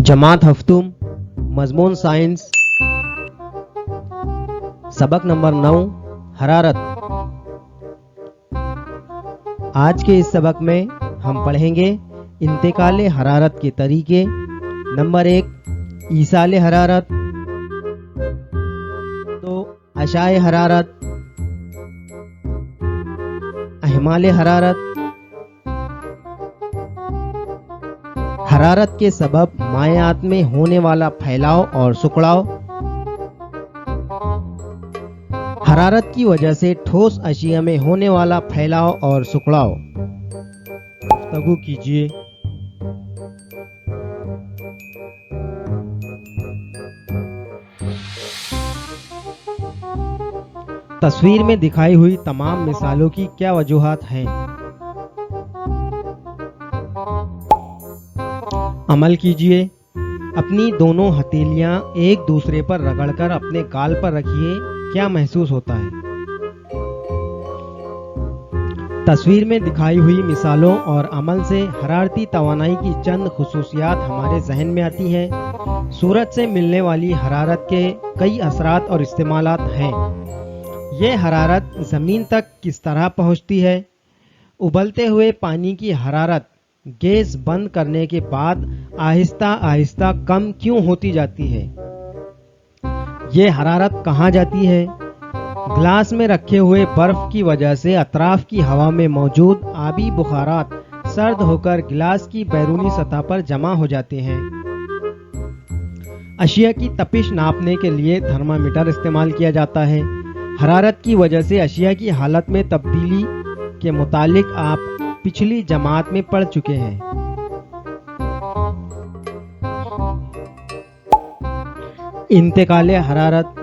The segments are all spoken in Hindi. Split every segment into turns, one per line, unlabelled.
जमात हफ्तुम मजमून साइंस सबक नंबर 9 हरारत। आज के इस सबक में हम पढ़ेंगे इंतकाल हरारत के तरीके। नंबर 1 ईसाल हरारत, तो अशाए हरारत, अहमाल हरारत। हरारत के सबब मायात में होने वाला फैलाव और सुखड़ाव। हरारत की वजह से ठोस अशिया में होने वाला फैलाव और सुखड़ाव। गुफ्तगू कीजिए। तस्वीर में दिखाई हुई तमाम मिसालों की क्या वजूहात हैं? अमल कीजिए। अपनी दोनों हथेलियां एक दूसरे पर रगड़कर अपने गाल पर रखिए। क्या महसूस होता है? तस्वीर में दिखाई हुई मिसालों और अमल से हरारती तवानाई की चंद खुसूसियात हमारे जहन में आती हैं। सूरज से मिलने वाली हरारत के कई असरात और इस्तेमालात हैं। ये हरारत ज़मीन तक किस तरह पहुंचती है? उबलते हुए पानी की हरारत गैस बंद करने के बाद आहिस्ता आहिस्ता कम क्यों होती जाती है? ये हरारत कहाँ जाती है? ग्लास में रखे हुए बर्फ की वजह से अतराफ की हवा में मौजूद आबी बुखारात सर्द होकर गिलास की बैरूनी सतह पर जमा हो जाते हैं। अशिया की तपिश नापने के लिए थर्मामीटर इस्तेमाल किया जाता है। हरारत की वजह से अशिया की हालत में तब्दीली के मुतालिक आप पिछली जमात में पढ़ चुके हैं। इंतकाले हरारत।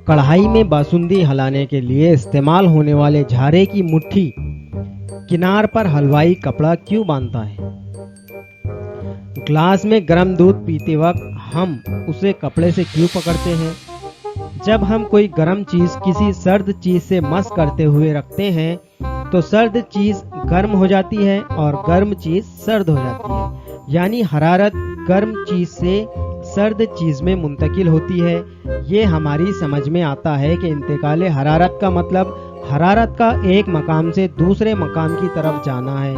कढ़ाई में बासुंदी हलाने के लिए इस्तेमाल होने वाले झारे की मुट्ठी किनार पर हलवाई कपड़ा क्यों बांधता है? ग्लास में गर्म दूध पीते वक्त हम उसे कपड़े से क्यों पकड़ते हैं? जब हम कोई गर्म चीज किसी सर्द चीज से मस करते हुए रखते हैं तो सर्द चीज गर्म हो जाती है और गर्म चीज सर्द हो जाती है। यानी हरारत गर्म चीज से सर्द चीज में मुंतकिल होती है। ये हमारी समझ में आता है कि इंतकाल हरारत का मतलब हरारत का एक मकाम से दूसरे मकाम की तरफ जाना है।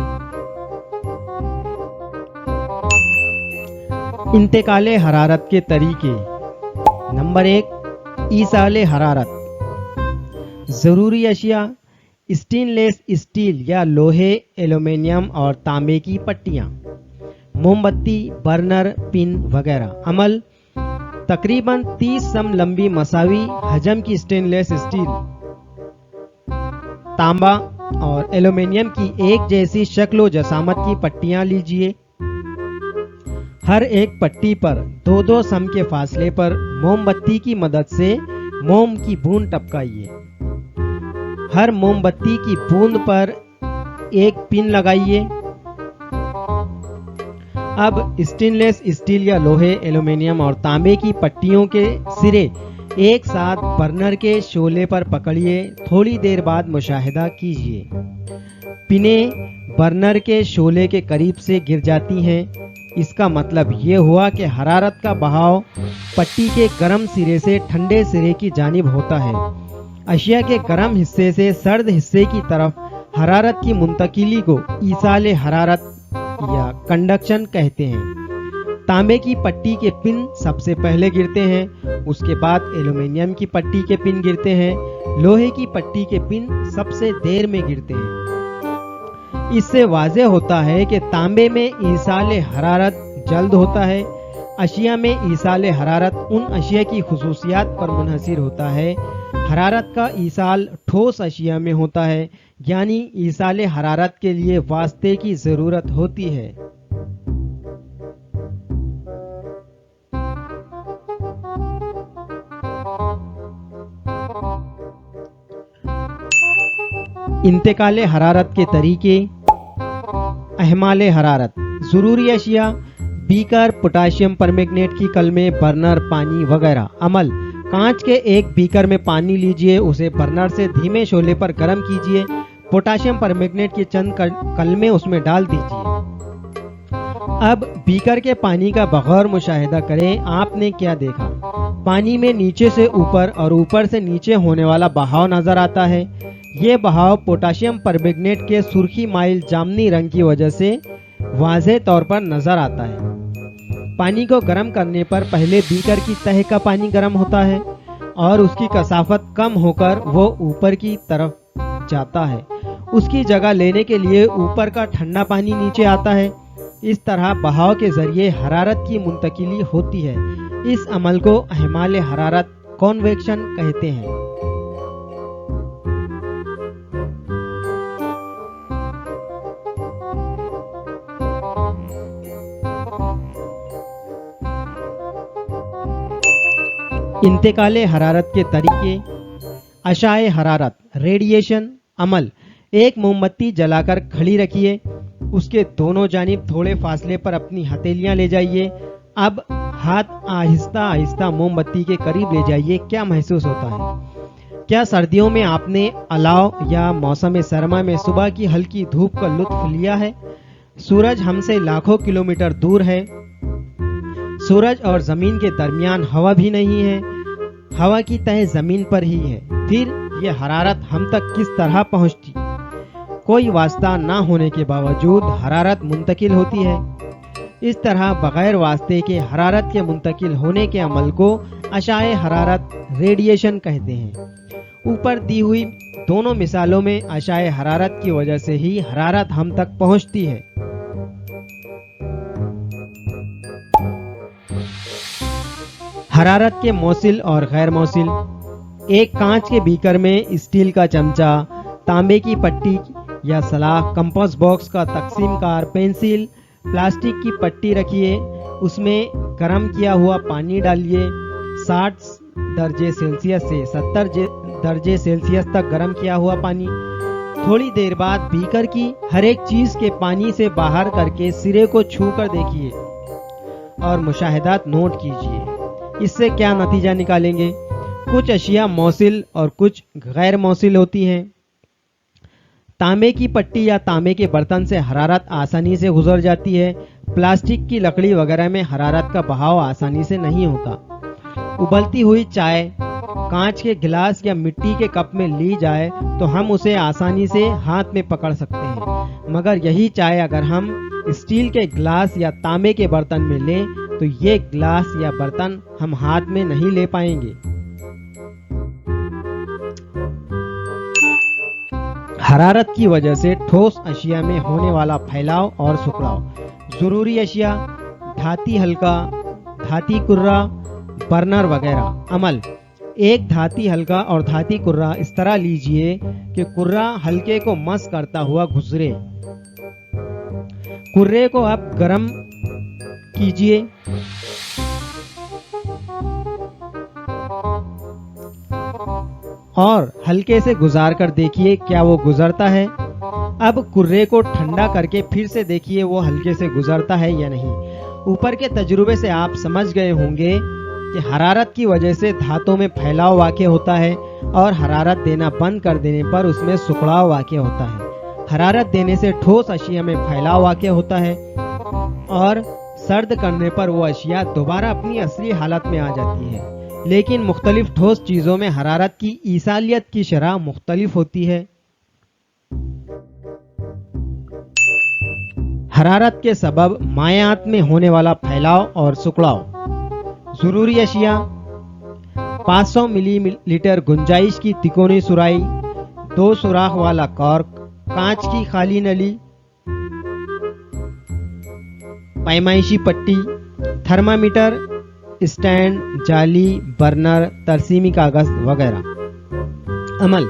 इंतकाल हरारत के तरीके। नंबर 1 ईसाल हरारत। जरूरी अशिया स्टेनलेस स्टील या लोहे, एल्यूमीनियम और तांबे की पट्टियां, मोमबत्ती, बर्नर, पिन वगैरह। अमल तकरीबन 30 सम लंबी मसावी हजम की स्टेनलेस स्टील, तांबा और एल्यूमीनियम की एक जैसी शक्ल व जसामत की पट्टियां लीजिए। हर एक पट्टी पर 2-2 सम के फासले पर मोमबत्ती की मदद से मोम की बूंद टपकाइए। हर मोमबत्ती की बूंद पर एक पिन लगाइए। अब स्टेनलेस स्टील या लोहे, एल्यूमीनियम और तांबे की पट्टियों के सिरे एक साथ बर्नर के शोले पर पकड़िए। थोड़ी देर बाद मुशाहिदा कीजिए, पिनें बर्नर के शोले के करीब से गिर जाती हैं। इसका मतलब ये हुआ कि हरारत का बहाव पट्टी के गर्म सिरे से ठंडे सिरे की जानिब होता है। अशिया के गर्म हिस्से से सर्द हिस्से की तरफ हरारत की मुंतकिली को ईसाल हरारत या कंडक्शन कहते हैं। तांबे की पट्टी के पिन सबसे पहले गिरते हैं, उसके बाद एल्यूमीनियम की पट्टी के पिन गिरते हैं, लोहे की पट्टी के पिन सबसे देर में गिरते हैं। इससे वाज़ेह होता है कि तांबे में ईसाल हरारत जल्द होता है। अशिया में ईसाल हरारत उन अशिया की खुसूसियात पर मुनहसिर होता है। हरारत का ईसाल ठोस अशिया में होता है, यानी ईसाल हरारत के लिए वास्ते की जरूरत होती है। इंतकाल हरारत के तरीके। अहमाल हरारत। जरूरी अशिया बीकर, पोटाशियम परमैंगनेट की कलमें, बर्नर, पानी वगैरह। अमल कांच के एक बीकर में पानी लीजिए, उसे बर्नर से धीमे शोले पर गर्म कीजिए। पोटाशियम परमैंगनेट की चंद कलमें उसमें डाल दीजिए। अब बीकर के पानी का बगौर मुशाहिदा करें। आपने क्या देखा? पानी में नीचे से ऊपर और ऊपर से नीचे होने वाला बहाव नजर आता है। ये बहाव पोटाशियम परमैंगनेट के सुर्खी माइल जामनी रंग की वजह से वाज़ेह तौर पर नजर आता है। पानी को गर्म करने पर पहले बीकर की तह का पानी गर्म होता है और उसकी कसाफत कम होकर वो ऊपर की तरफ जाता है। उसकी जगह लेने के लिए ऊपर का ठंडा पानी नीचे आता है। इस तरह बहाव के जरिए हरारत की मुंतकिली होती है। इस अमल को अहमाल हरारत कॉन्वेक्शन कहते हैं। इंतकाले हरारत के तरीके। अशाए हरारत रेडिएशन अमल। एक मोमबत्ती जलाकर खड़ी रखिए। उसके दोनों जानिब थोड़े फासले पर अपनी हथेलियां ले जाइए। अब हाथ आहिस्ता आहिस्ता मोमबत्ती के करीब ले जाइए। क्या महसूस होता है? क्या सर्दियों में आपने अलाव या मौसम सरमा में सुबह की हल्की धूप का लुत्फ लिया है? सूरज हमसे लाखों किलोमीटर दूर है। सूरज और जमीन के दरमियान हवा भी नहीं है। हवा की तह जमीन पर ही है। फिर यह हरारत हम तक किस तरह पहुंचती? कोई वास्ता ना होने के बावजूद हरारत मुंतकिल होती है। इस तरह बगैर वास्ते के हरारत के मुंतकिल होने के अमल को अशाए हरारत रेडिएशन कहते हैं। ऊपर दी हुई दोनों मिसालों में अशाए हरारत की वजह से ही हरारत हम तक पहुंचती है। हरारत के मौसिल और गैर मौसिल। एक कांच के बीकर में स्टील का चमचा, तांबे की पट्टी या सलाख, कंपास बॉक्स का तकसीम कार, पेंसिल, प्लास्टिक की पट्टी रखिए। उसमें गर्म किया हुआ पानी डालिए। 60 दर्जे सेल्सियस से 70 दर्जे सेल्सियस तक गर्म किया हुआ पानी। थोड़ी देर बाद बीकर की हर एक चीज के पानी से बाहर करके सिरे को छू कर देखिए और मुशाहिदात नोट कीजिए। इससे क्या नतीजा निकालेंगे? कुछ अशिया मौसिल और कुछ गैर मौसिल होती हैं। तांबे की पट्टी या तांबे के बर्तन से हरारत आसानी से गुजर जाती है। प्लास्टिक की लकड़ी वगैरह में हरारत का बहाव आसानी से नहीं होता। उबलती हुई चाय कांच के गिलास या मिट्टी के कप में ली जाए तो हम उसे आसानी से हाथ में पकड़ सकते हैं, मगर यही चाय अगर हम स्टील के गिलास या तांबे के बर्तन में लें तो ये गिलास या बर्तन हम हाथ में नहीं ले पाएंगे। हरारत की वजह से ठोस अशिया में होने वाला फैलाव और सुखड़ाव। जरूरी अशिया धाती हल्का, धाती कुर्रा, बर्नर वगैरह। अमल। एक धाती हल्का और धाती कुर्रा इस तरह लीजिए कि कुर्रा हल्के को मस करता हुआ गुजरे। कुर्रे को आप गर्म कीजिए। और हल्के से गुजार कर देखिए क्या वो गुजरता है। अब कुर्रे को ठंडा करके फिर से देखिए वो हल्के से गुजरता है या नहीं। ऊपर के तजुर्बे से आप समझ गए होंगे कि हरारत की वजह से धातों में फैलाव वाक़ होता है और हरारत देना बंद कर देने पर उसमें सुखड़ाव वाक़ होता है। हरारत देने से ठोस अशिया में फैलाव वाक़ होता है और सर्द करने पर वो अशिया दोबारा अपनी असली हालत में आ जाती है। लेकिन मुख्तलिफ ठोस चीज़ों में हरारत की ईसालियत की शरह मुख्तलिफ होती है। हरारत के सबब मायात में होने वाला फैलाव और सुखड़ाव। जरूरी अशिया 500 मिलीलीटर गुंजाइश की तिकोनी सुराई, 2 सुराख वाला कॉर्क, कांच की खाली नली, पैमाइशी पट्टी, थर्मामीटर, स्टैंड, जाली, बर्नर, तरसीमी कागज वगैरह। अमल।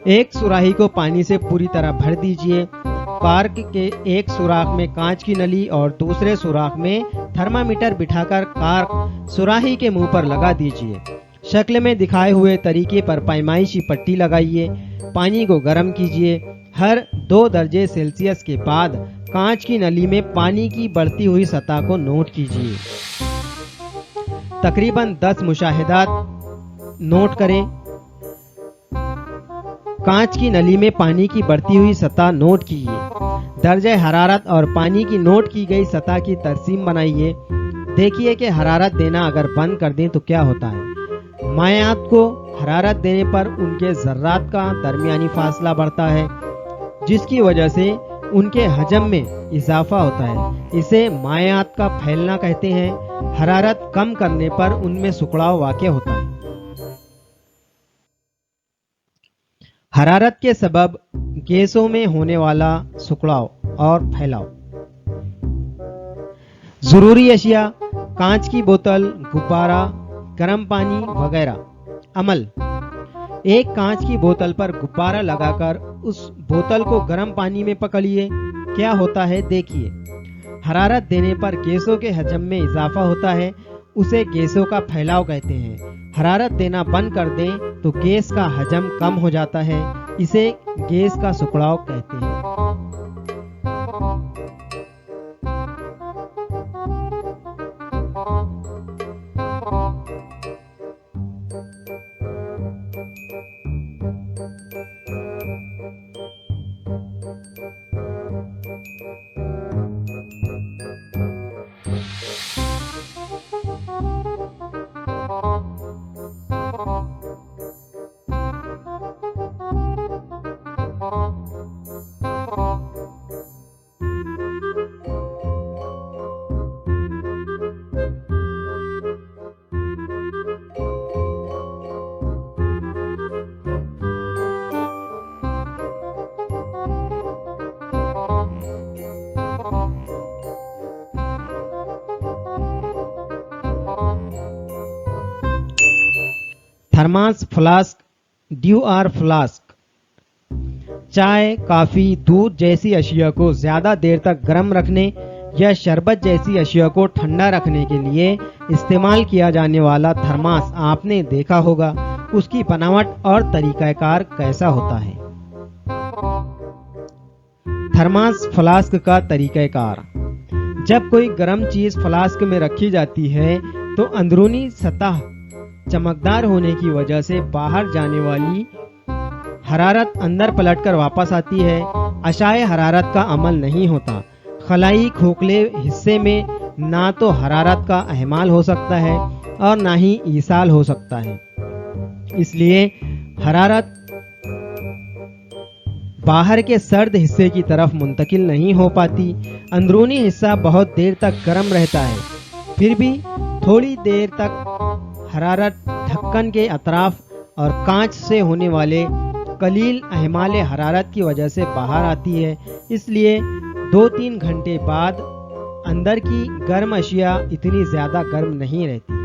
एक सुराही को पानी से पूरी तरह भर दीजिए। कॉर्क के एक सुराख में कांच की नली और दूसरे सुराख में थर्मामीटर बिठाकर कॉर्क सुराही के मुंह पर लगा दीजिए। शक्ल में दिखाए हुए तरीके पर पैमाइशी पट्टी लगाइए। पानी को गर्म कीजिए। हर 2 दर्जे सेल्सियस के बाद कांच की नली में पानी की बढ़ती हुई सतह को नोट कीजिए। तकरीबन 10 मुशाहिदात नोट करें। कांच की नली में पानी की बढ़ती हुई सतह नोट कीजिए। दर्जे हरारत और पानी की नोट की गई सतह की तरसीम बनाइए। देखिए कि हरारत देना अगर बंद कर दें तो क्या होता है। मायात को हरारत देने पर उनके ज़र्रात का दरमियानी फासला बढ़ता है, जिसकी वजह से उनके हजम में इजाफा होता है। इसे मायात का फैलना कहते हैं। हरारत कम करने पर उनमें सुकड़ाव वाक़ होता है। हरारत के सबब गैसों में होने वाला सुकड़ाव और फैलाव। ज़रूरी अशिया, कांच की बोतल, गुब्बारा, गर्म पानी वगैरह। अमल: एक कांच की बोतल पर गुब्बारा लगाकर उस बोतल को गर्म पानी में पकड़िए। क्या होता है देखिए। हरारत देने पर गैसों के हजम में इजाफा होता है। उसे गैसों का फैलाव कहते हैं। हरारत देना बंद कर दें तो गैस का हजम कम हो जाता है। इसे गैस का सुकड़ाव कहते हैं। Thermos flask, Dewar flask. चाय, कॉफ़ी, दूध जैसी अशिया को ज़्यादा देर तक गर्म रखने या शरबत जैसी अशिया को ठंडा रखने के लिए इस्तेमाल किया जाने वाला थर्मास आपने देखा होगा। उसकी बनावट और तरीक़ाकार कैसा होता है। थर्मास फ्लास्क का तरीक़ाकार: जब कोई गर्म चीज़ फ्लास्क में रखी जाती है तो अंदरूनी सतह चमकदार होने की वजह से बाहर जाने वाली हरारत अंदर पलटकर वापस आती है। अशाए हरारत का अमल नहीं होता। खलाई खोखले हिस्से में ना तो हरारत का अहमाल हो सकता है और ना ही ईसाल हो सकता है। इसलिए हरारत बाहर के सर्द हिस्से की तरफ मुंतकिल नहीं हो पाती। अंदरूनी हिस्सा बहुत देर तक गर्म रहता है। फिर भी थोड़ी देर तक हरारत ढक्कन के अतराफ और कांच से होने वाले कलील अहमाल हरारत की वजह से बाहर आती है। इसलिए 2-3 घंटे बाद अंदर की गर्म अशिया इतनी ज़्यादा गर्म नहीं रहती।